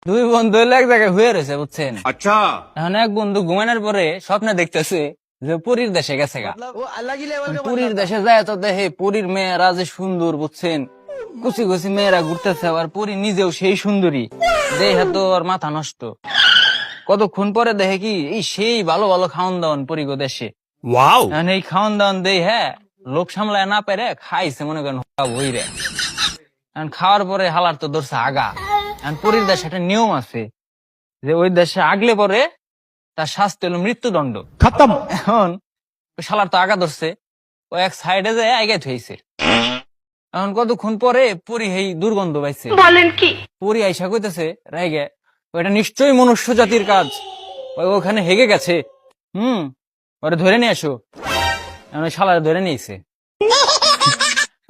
দুই বন্ধু হইলো এক জায়গায় হয়ে রয়েছে বুঝছেন। अच्छा। এখন এক বন্ধু ঘুমানোর পরে স্বপ্নে দেখতেছে যে পুরীর দেশে গেছে গা। পুরীর দেশে যায় তো দেখে পুরীর মেয়েরা যে সুন্দর বুঝছেন, কুচি কুচি মেয়েরা ঘুরতেছে, আবার পুরী নিজেও সেই সুন্দরী, দেখে তো আর মাথা নষ্ট। কতক্ষণ পরে দেখে কি এই সেই ভালো ভালো খাওয়ান দাওয়ান পুরী গো দেশে। वाओ। এখন এই খাওয়ান দাওয়ান দেই হ্যাঁ লোক সামলায় না পেরে খাইছে মনে করেন বইরে। এখন খাওয়ার পরে হালার তো ধরছে আগা। এখন পুরীর দেশে একটা নিয়ম আছে যে ওই দেশে আগলে পরে তার শাস্তি হলো মৃত্যুদণ্ড। खत्म। এখন ওই শালার তো আগা ধরছে, ও এক সাইডে যায় আগে থইছে। এখন কতক্ষণ পরে পুরী এই দুর্গন্ধ পাইছে। বলেন কি? পুরী আইসা কইতেছে রাইগে ওইটা নিশ্চয়ই মনুষ্য জাতির কাজ, ওই ওখানে হেগে গেছে। ওরে ধরে নিয়ে আসো। এখন ওই শালারে ধরে নিয়েছে।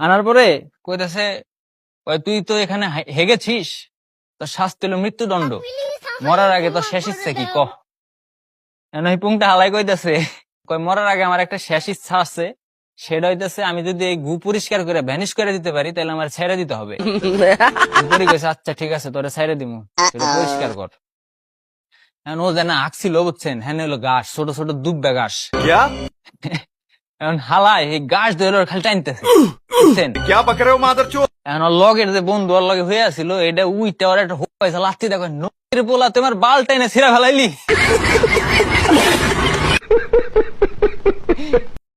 আনার পরে কইতেছে ওই তুই তো এখানে হেগেছিস, তোর শাস্তি হলো মৃত্যুদণ্ড, মরার আগে তোর শেষ ইচ্ছা কি কহ। এখন ওই পুংটা হালাই কইতেছে কই মরার আগে আমার একটা শেষ ইচ্ছা আছে, সেটা হইতেছে আমি যদি এই গু পরিষ্কার করে ভ্যানিশ করে দিতে পারি তাহলে আমার ছেড়ে দিতে হবে। পুরি কইছে আচ্ছা ঠিক আছে তোরে ছেড়ে দিমু, এটা পরিষ্কার কর। এখন ও যেন আঁকছিল বুঝছেন, হ্যাঁ হলো ঘাস, ছোট ছোট দুব্বা ঘাস। क्या এখন হালাই এই ঘাস ধরে ওর খালি টানতেছে বুঝছেন। क्या पक रहे हो मादरचोद। এখন ওর লগের যে বন্ধু ওর লগে হয়ে আছিল এটা উইটা ওর একটা হোক পাইছে লাত্তি দেখো নদীর পোলা তোমার বাল টাইনে ছিঁড়া ফেলাইলি।